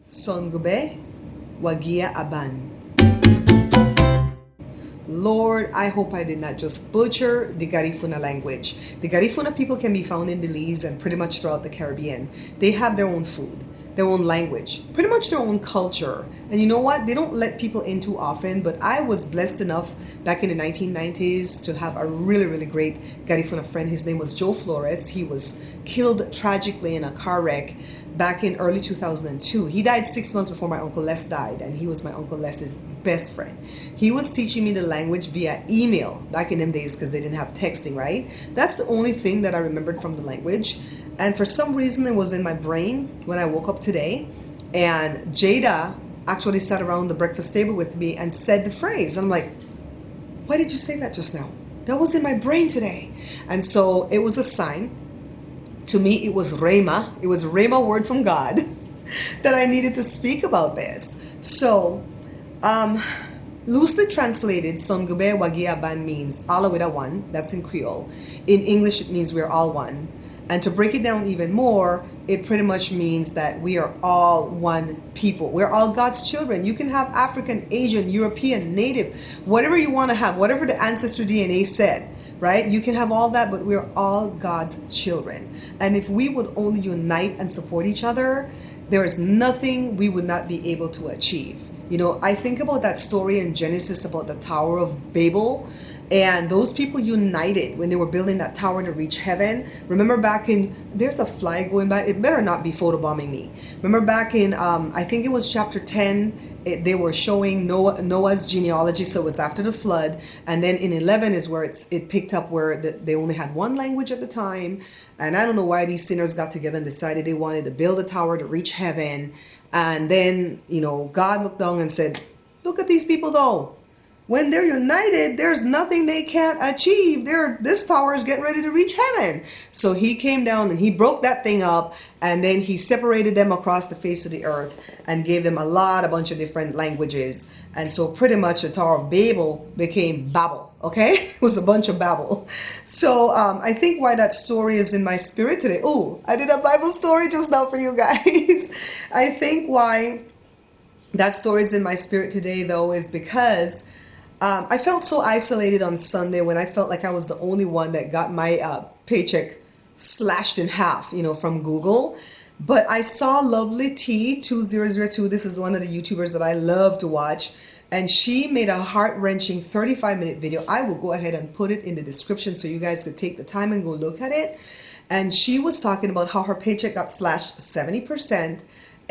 Sungube Wageah Abahn. Lord, I hope I did not just butcher the Garifuna language. The Garifuna people can be found in Belize and pretty much throughout the Caribbean. They have their own food, their own language, pretty much their own culture. And you know what? They don't let people in too often, but I was blessed enough back in the 1990s to have a really, really great Garifuna friend. His name was Joe Flores. He was killed tragically in a car wreck back in early 2002. He died 6 months before my Uncle Les died, and he was my Uncle Les's best friend. He was teaching me the language via email back in them days because they didn't have texting, right? That's the only thing that I remembered from the language. And for some reason, it was in my brain when I woke up today. And Jada actually sat around the breakfast table with me and said the phrase. I'm like, why did you say that just now? That was in my brain today. And so it was a sign. To me, it was Rhema. It was a Rhema word from God that I needed to speak about this. So, loosely translated, Sungube Wageah Abahn means Allah with a one. That's in Creole. In English, it means we're all one. And to break it down even more, it pretty much means that we are all one people. We're all God's children. You can have African, Asian, European, Native, whatever you want to have, whatever the ancestry DNA said. Right? You can have all that, but we're all God's children. And if we would only unite and support each other, there is nothing we would not be able to achieve. You know, I think about that story in Genesis about the Tower of Babel, and those people united when they were building that tower to reach heaven. Remember back in, there's a fly going by, it better not be photobombing me. Remember back in, I think it was chapter 10, they were showing Noah's genealogy, so it was after the flood. And then in 11 is where it picked up where they only had one language at the time. And I don't know why these sinners got together and decided they wanted to build a tower to reach heaven. And then, you know, God looked down and said, look at these people though. When they're united, there's nothing they can't achieve. This tower is getting ready to reach heaven. So he came down and he broke that thing up, and then he separated them across the face of the earth and gave them a bunch of different languages. And so pretty much the Tower of Babel became Babel, okay? It was a bunch of Babel. So I think why that story is in my spirit today. Oh, I did a Bible story just now for you guys. I think why that story is in my spirit today, though, is because I felt so isolated on Sunday when I felt like I was the only one that got my paycheck slashed in half, you know, from Google. But I saw Lovely T2002. This is one of the YouTubers that I love to watch. And she made a heart-wrenching 35-minute video. I will go ahead and put it in the description so you guys could take the time and go look at it. And she was talking about how her paycheck got slashed 70%.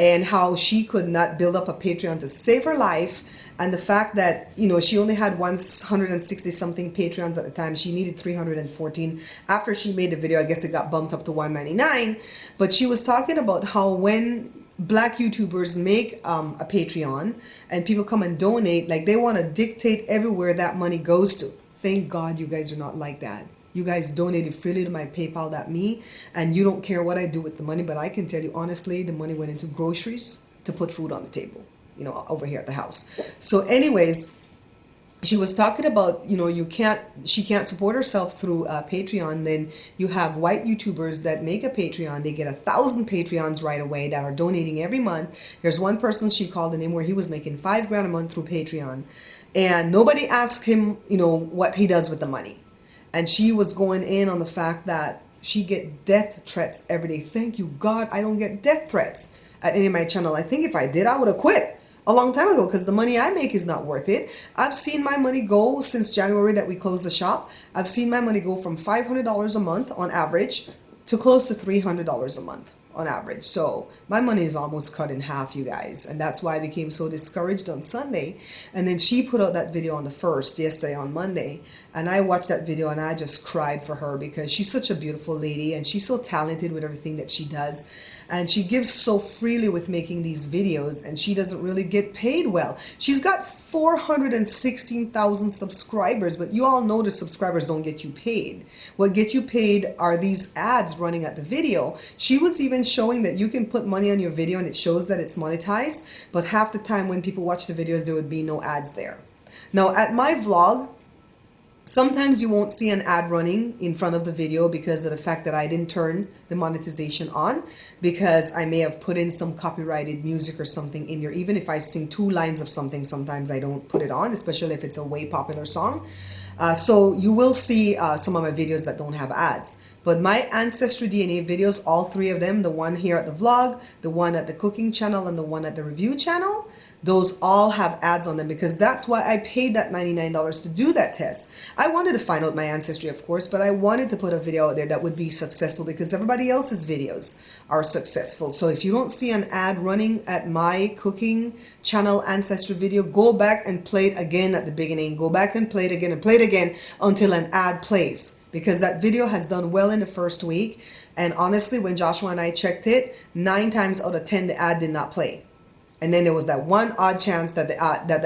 And how she could not build up a Patreon to save her life. And the fact that, you know, she only had 160 something Patreons at the time. She needed 314. After she made the video, I guess it got bumped up to 199. But she was talking about how when Black YouTubers make a Patreon and people come and donate, like they want to dictate everywhere that money goes to. Thank God you guys are not like that. You guys donated freely to my PayPal.me, and you don't care what I do with the money, but I can tell you honestly, the money went into groceries to put food on the table, you know, over here at the house. So anyways, she was talking about, you know, she can't support herself through Patreon. Then you have white YouTubers that make a Patreon. They get 1,000 Patreons right away that are donating every month. There's one person she called the name where he was making $5,000 a month through Patreon, and nobody asked him, you know, what he does with the money. And she was going in on the fact that she get death threats every day. Thank you, God, I don't get death threats at any of my channel. I think if I did, I would have quit a long time ago because the money I make is not worth it. I've seen my money go since January that we closed the shop. I've seen my money go from $500 a month on average to close to $300 a month on average. So my money is almost cut in half, you guys. And that's why I became so discouraged on Sunday. And then she put out that video on the 1st, yesterday on Monday. And I watched that video and I just cried for her because she's such a beautiful lady and she's so talented with everything that she does. And she gives so freely with making these videos, and she doesn't really get paid well. She's got 416,000 subscribers, but you all know the subscribers don't get you paid. What get you paid are these ads running at the video. She was even showing that you can put money on your video and it shows that it's monetized, but half the time when people watch the videos, there would be no ads there. Now at my vlog, Sometimes you won't see an ad running in front of the video because of the fact that I didn't turn the monetization on, because I may have put in some copyrighted music or something in there. Even if I sing 2 lines of something, sometimes I don't put it on, especially if it's a way popular song. So you will see some of my videos that don't have ads. But my Ancestry DNA videos, all 3 of them, the one here at the vlog, the one at the cooking channel, and the one at the review channel, those all have ads on them, because that's why I paid that $99 to do that test. I wanted to find out my ancestry, of course, but I wanted to put a video out there that would be successful, because everybody else's videos are successful. So if you don't see an ad running at my cooking channel ancestry video, go back and play it again at the beginning. Go back and play it again and play it again until an ad plays, because that video has done well in the first week. And honestly, when Joshua and I checked it, 9 times out of 10 the ad did not play. And then there was that one odd chance that the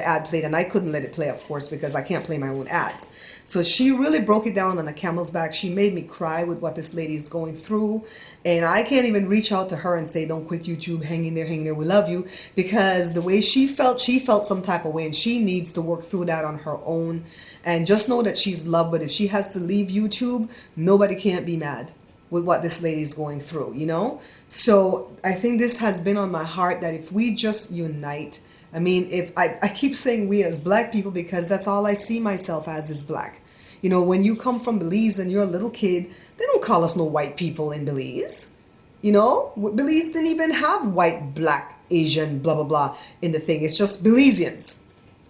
ad played, and I couldn't let it play, of course, because I can't play my own ads. So she really broke it down on a camel's back. She made me cry with what this lady is going through. And I can't even reach out to her and say, don't quit YouTube, hang in there, we love you. Because the way she felt some type of way, and she needs to work through that on her own. And just know that she's loved, but if she has to leave YouTube, nobody can't be mad with what this lady's going through, you know? So I think this has been on my heart, that if we just unite, I mean, if I keep saying we as black people, because that's all I see myself as, is black. You know, when you come from Belize and you're a little kid, they don't call us no white people in Belize. You know, Belize didn't even have white, black, Asian, blah, blah, blah in the thing. It's just Belizeans.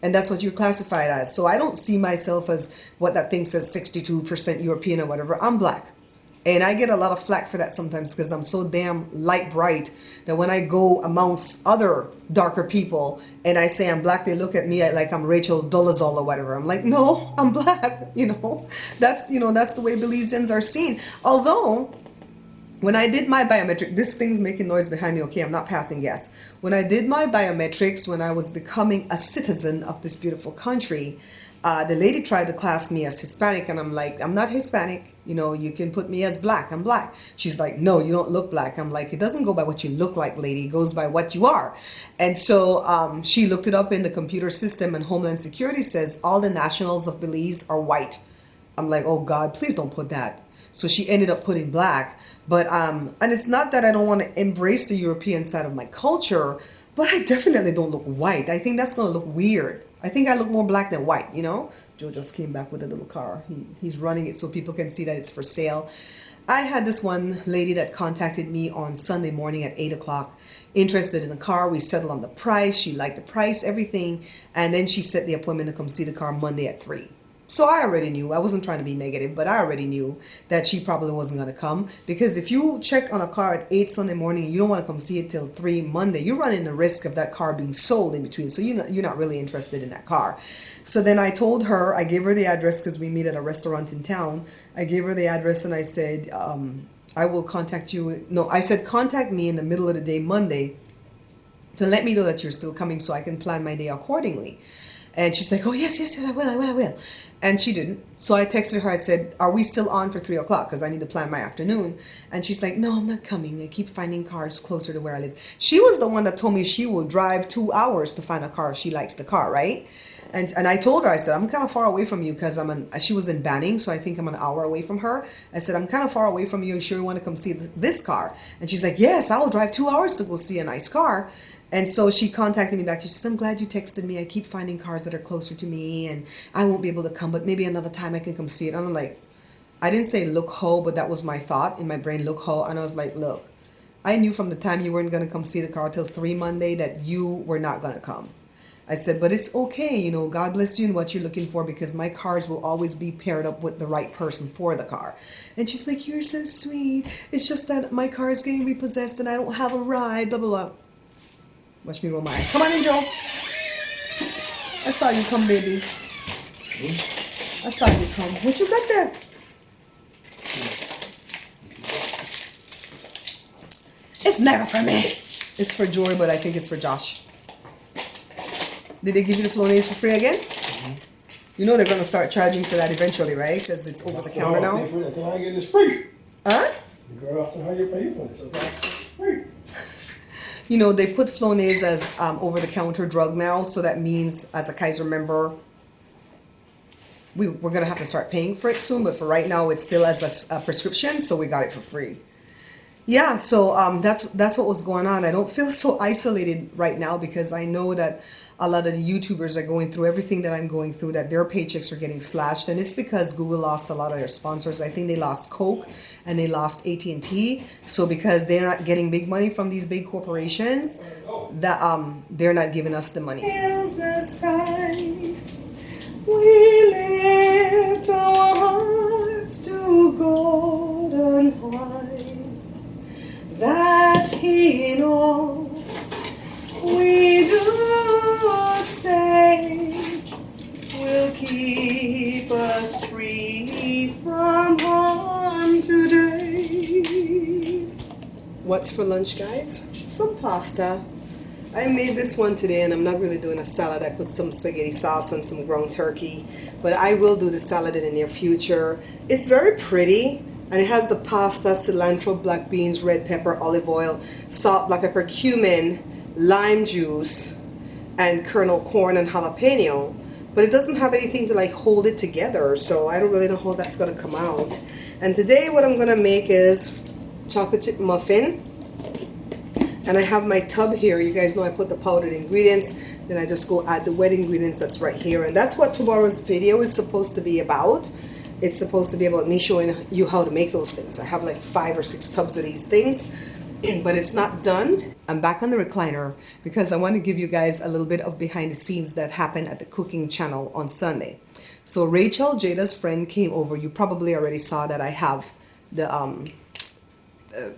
And that's what you're classified as. So I don't see myself as what that thing says, 62% European or whatever. I'm black. And I get a lot of flack for that sometimes, because I'm so damn light bright that when I go amongst other darker people and I say I'm black, they look at me like I'm Rachel Dolezal or whatever. I'm like, no, I'm black. You know, that's the way Belizeans are seen. Although, when I did my biometric, this thing's making noise behind me. Okay, I'm not passing gas. When I did my biometrics, when I was becoming a citizen of this beautiful country, the lady tried to class me as Hispanic, and I'm like, I'm not Hispanic. You know, you can put me as black. I'm black. She's like, no, you don't look black. I'm like, it doesn't go by what you look like, lady. It goes by what you are. And so she looked it up in the computer system, and Homeland Security says all the nationals of Belize are white. I'm like, oh God, please don't put that. So she ended up putting black. But and it's not that I don't want to embrace the European side of my culture, but I definitely don't look white. I think that's going to look weird. I think I look more black than white, you know? Joe just came back with a little car. He's running it so people can see that it's for sale. I had this one lady that contacted me on Sunday morning at 8 o'clock, interested in the car. We settled on the price. She liked the price, everything. And then she set the appointment to come see the car Monday at 3. So I already knew. I wasn't trying to be negative, but I already knew that she probably wasn't going to come, because if you check on a car at 8 Sunday morning and you don't want to come see it till 3 Monday, you're running the risk of that car being sold in between. So you're not really interested in that car. So then I told her, I gave her the address, because we meet at a restaurant in town. I gave her the address and I said, I will contact you. No, I said, contact me in the middle of the day, Monday, to let me know that you're still coming so I can plan my day accordingly. And she's like, oh, yes, I will. And she didn't. So I texted her. I said, are we still on for 3 o'clock? Because I need to plan my afternoon. And she's like, no, I'm not coming. I keep finding cars closer to where I live. She was the one that told me she will drive 2 hours to find a car if she likes the car, right? And I told her, I said, I'm kind of far away from you, because she was in Banning, so I think I'm an hour away from her. I said, I'm kind of far away from you. You sure you want to come see this car? And she's like, yes, I will drive 2 hours to go see a nice car. And so she contacted me back. She says, I'm glad you texted me. I keep finding cars that are closer to me, and I won't be able to come, but maybe another time I can come see it. And I'm like, I didn't say look ho, but that was my thought in my brain, look ho. And I was like, look, I knew from the time you weren't going to come see the car till 3 Monday that you were not going to come. I said, but it's okay, you know, God bless you in what you're looking for, because my cars will always be paired up with the right person for the car. And she's like, you're so sweet. It's just that my car is getting repossessed and I don't have a ride, blah, blah, blah. Watch me roll my eyes. Come on in, Joe. I saw you come, baby. I saw you come. What you got there? It's never for me. It's for Joy, but I think it's for Josh. Did they give you the Flonase for free again? Mm-hmm. You know they're going to start charging for that eventually, right? Because it's over the counter now. So I get it's free. Huh? The girl after how you pay for it. So it's free. You know, they put Flonase as over-the-counter drug now, so that means, as a Kaiser member, we're going to have to start paying for it soon, but for right now it's still as a prescription, so we got it for free. Yeah, so that's what was going on. I don't feel so isolated right now because I know that a lot of the YouTubers are going through everything that I'm going through, that their paychecks are getting slashed, and it's because Google lost a lot of their sponsors. I think they lost Coke and they lost AT&T. So because they're not getting big money from these big corporations, that they're not giving us the money. Here's the sky. We lift our hearts to golden high, that in all we do say will keep us free from harm today. What's for lunch, guys? Some pasta. I made this one today, and I'm not really doing a salad. I put some spaghetti sauce and some ground turkey, but I will do the salad in the near future. It's very pretty, and it has the pasta, cilantro, black beans, red pepper, olive oil, salt, black pepper, cumin, lime juice, and kernel corn and jalapeno, but it doesn't have anything to like hold it together, so I don't really know how that's going to come out. And today what I'm going to make is chocolate chip muffin. And I have my tub here. You guys know I put the powdered ingredients, then I just go add the wet ingredients that's right here. And that's what tomorrow's video is supposed to be about. It's supposed to be about me showing you how to make those things. I have like 5 or 6 tubs of these things, but it's not done. I'm back on the recliner because I want to give you guys a little bit of behind the scenes that happened at the cooking channel on Sunday. So Rachel, Jada's friend, came over. You probably already saw that I have the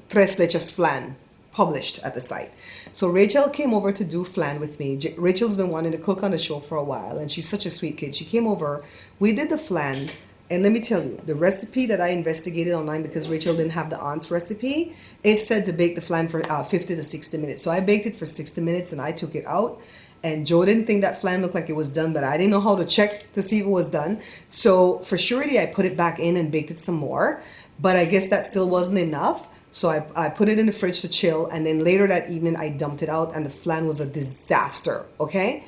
tres leches flan published at the site. So Rachel came over to do flan with me. Rachel's been wanting to cook on the show for a while, and she's such a sweet kid. She came over, we did the flan, and let me tell you, the recipe that I investigated online, because Rachel didn't have the aunt's recipe, it said to bake the flan for 50 to 60 minutes. So I baked it for 60 minutes and I took it out. And Joe didn't think that flan looked like it was done, but I didn't know how to check to see if it was done. So for surety, I put it back in and baked it some more. But I guess that still wasn't enough. So I put it in the fridge to chill, and then later that evening I dumped it out, and the flan was a disaster, okay?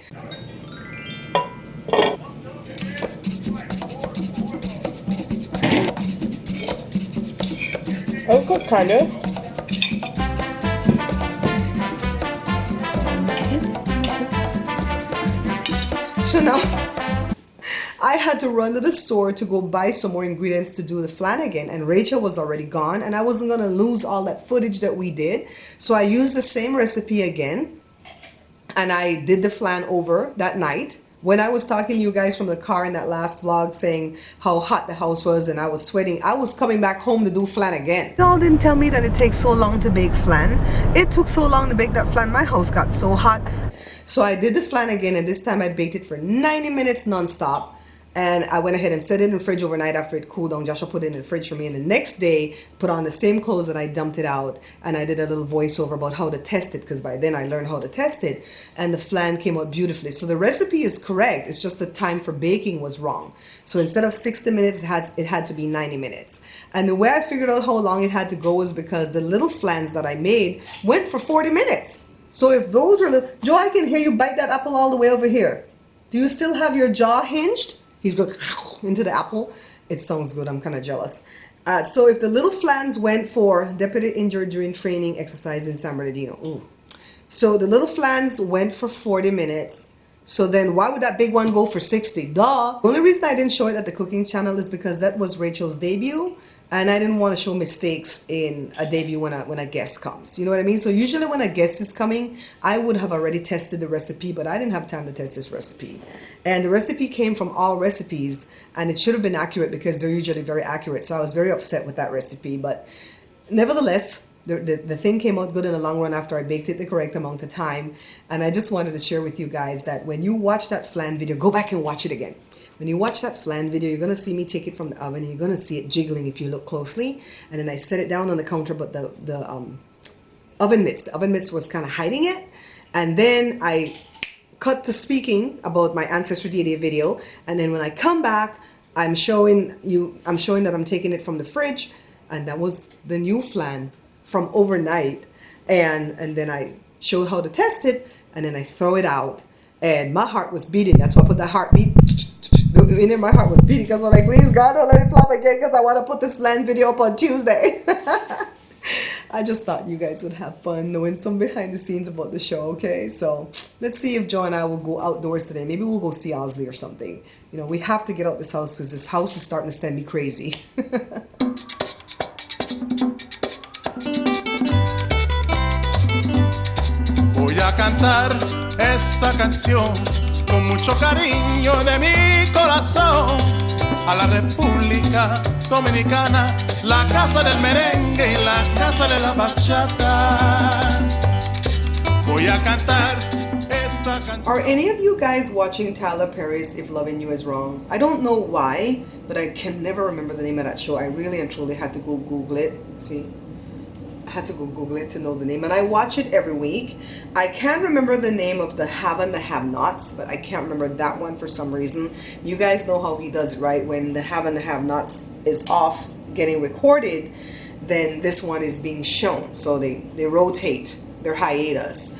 Oh, good, kind of. So now I had to run to the store to go buy some more ingredients to do the flan again, and Rachel was already gone, and I wasn't gonna lose all that footage that we did. So I used the same recipe again, and I did the flan over that night. When I was talking to you guys from the car in that last vlog saying how hot the house was and I was sweating, I was coming back home to do flan again. Y'all didn't tell me that it takes so long to bake flan. It took so long to bake that flan, my house got so hot. So I did the flan again, and this time I baked it for 90 minutes non-stop. And I went ahead and set it in the fridge overnight after it cooled down. Joshua put it in the fridge for me. And the next day, put on the same clothes that I dumped it out. And I did a little voiceover about how to test it, because by then I learned how to test it. And the flan came out beautifully. So the recipe is correct. It's just the time for baking was wrong. So instead of 60 minutes, it had to be 90 minutes. And the way I figured out how long it had to go was because the little flans that I made went for 40 minutes. So if those are little... Joe, I can hear you bite that apple all the way over here. Do you still have your jaw hinged? He's going into the apple. It sounds good. I'm kind of jealous. So if the little flans went for deputy injured during training exercise in San Bernardino. Ooh. So the little flans went for 40 minutes. So then why would that big one go for 60? Duh. The only reason I didn't show it at the cooking channel is because that was Rachel's debut. And I didn't want to show mistakes in a debut when a guest comes. You know what I mean? So usually when a guest is coming, I would have already tested the recipe, but I didn't have time to test this recipe. And the recipe came from All Recipes, and it should have been accurate because they're usually very accurate. So I was very upset with that recipe. But nevertheless, the thing came out good in the long run after I baked it the correct amount of time. And I just wanted to share with you guys that when you watch that flan video, go back and watch it again. When you watch that flan video, you're going to see me take it from the oven, and you're going to see it jiggling if you look closely. And then I set it down on the counter, but the oven mitts was kind of hiding it. And then I cut to speaking about my Ancestry Day video. And then when I come back, I'm showing that I'm taking it from the fridge. And that was the new flan from overnight. And then I showed how to test it, and then I throw it out. And my heart was beating. That's why I put the heartbeat in there. My heart was beating because I was like, please God, don't let it flop again because I want to put this land video up on Tuesday. I just thought you guys would have fun knowing some behind the scenes about the show, okay? So let's see if Joe and I will go outdoors today. Maybe we'll go see Osley or something. You know, we have to get out this house because this house is starting to send me crazy. Voy a cantar esta canción con mucho cariño de mi corazón a la República Dominicana, la casa del merengue y la casa de la bachata. Voy a cantar esta canción. Are any of you guys watching Tyler Perry's If Loving You Is Wrong? I don't know why, but I can never remember the name of that show. I really and truly had to go Google it. See? I had to go Google it to know the name, and I watch it every week. I can remember the name of the have and the have-nots, but I can't remember that one for some reason. You guys know how he does it, right? When the have and the have-nots is off getting recorded, then this one is being shown. So they rotate their hiatus.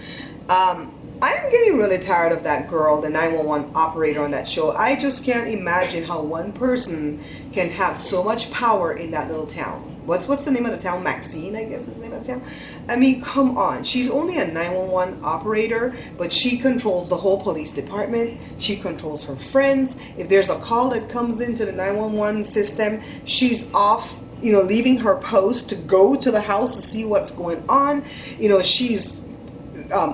I'm getting really tired of that girl, the 911 operator on that show. I just can't imagine how one person can have so much power in that little town. What's the name of the town? Maxine, I guess is the name of the town. I mean, come on. She's only a 911 operator, but she controls the whole police department. She controls her friends. If there's a call that comes into the 911 system, she's off, you know, leaving her post to go to the house to see what's going on. You know, she's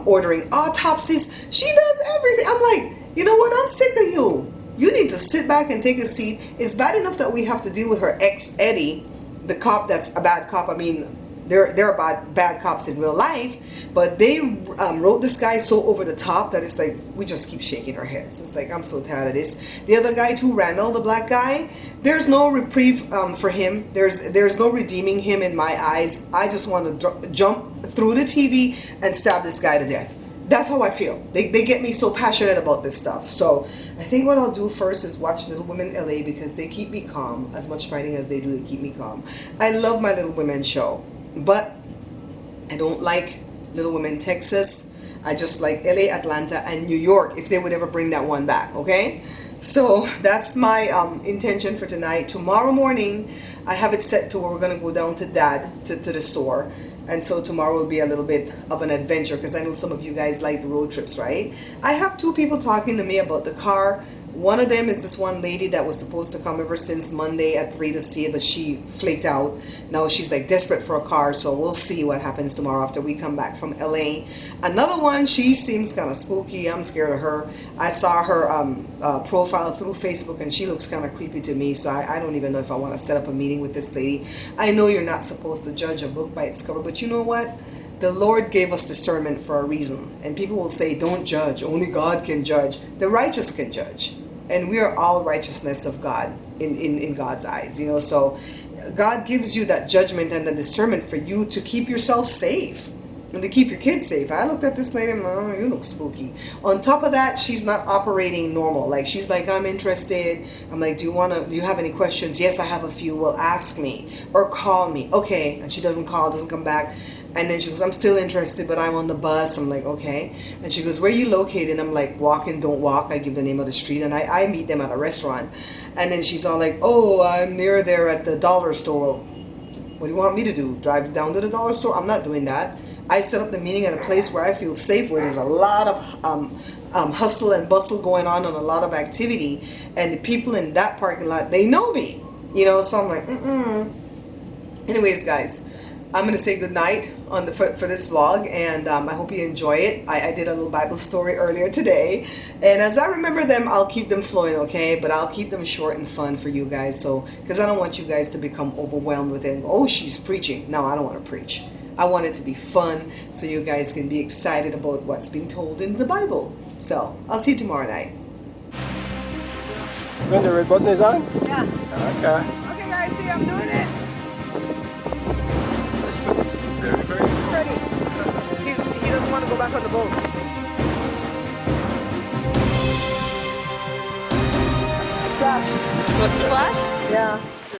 ordering autopsies. She does everything. I'm like, you know what? I'm sick of you. You need to sit back and take a seat. It's bad enough that we have to deal with her ex, Eddie, the cop that's a bad cop. I mean, they're bad cops in real life, but they wrote this guy so over the top that it's like we just keep shaking our heads. It's like, I'm so tired of this. The other guy too, Randall, the black guy, there's no reprieve for him. There's no redeeming him in my eyes. I just want to jump through the TV and stab this guy to death. That's how I feel. They get me so passionate about this stuff. So I think what I'll do first is watch Little Women LA because they keep me calm. As much fighting as they do, they keep me calm. I love my Little Women show, but I don't like Little Women Texas. I just like LA, Atlanta, and New York, if they would ever bring that one back, okay? So that's my intention for tonight. Tomorrow morning, I have it set to where we're going to go down to Dad, to the store. And so tomorrow will be a little bit of an adventure because I know some of you guys like the road trips, right? I have two people talking to me about the car. One of them is this one lady that was supposed to come ever since Monday at 3 to see it, but she flaked out. Now she's like desperate for a car, so we'll see what happens tomorrow after we come back from LA. Another one, she seems kind of spooky. I'm scared of her. I saw her profile through Facebook and she looks kind of creepy to me, so I don't even know if I want to set up a meeting with this lady. I know you're not supposed to judge a book by its cover, but you know what? The Lord gave us discernment for a reason. And people will say, don't judge. Only God can judge. The righteous can judge. And we are all righteousness of God in God's eyes, you know. So God gives you that judgment and the discernment for you to keep yourself safe and to keep your kids safe. I looked at this lady and I'm like, oh, you look spooky. On top of that, she's not operating normal. Like, she's like, I'm interested. I'm like, do you have any questions? Yes, I have a few. Well, ask me or call me. Okay. And she doesn't call, doesn't come back. And then she goes, I'm still interested, but I'm on the bus. I'm like, okay. And she goes, where are you located? I'm like, walk and don't walk. I give the name of the street. And I meet them at a restaurant. And then she's all like, oh, I'm near there at the dollar store. What do you want me to do? Drive down to the dollar store? I'm not doing that. I set up the meeting at a place where I feel safe, where there's a lot of hustle and bustle going on and a lot of activity. And the people in that parking lot, they know me. You know, so I'm like, Anyways, guys, I'm going to say good night for this vlog, and I hope you enjoy it. I did a little Bible story earlier today, and as I remember them, I'll keep them flowing, okay? But I'll keep them short and fun for you guys, so because I don't want you guys to become overwhelmed with it. Oh, she's preaching. No, I don't want to preach. I want it to be fun so you guys can be excited about what's being told in the Bible. So I'll see you tomorrow night. When the red button is on? Yeah. Okay. Okay, guys, see, I'm doing it. Ready. He doesn't want to go back on the boat. Splash. So it's splash? Yeah.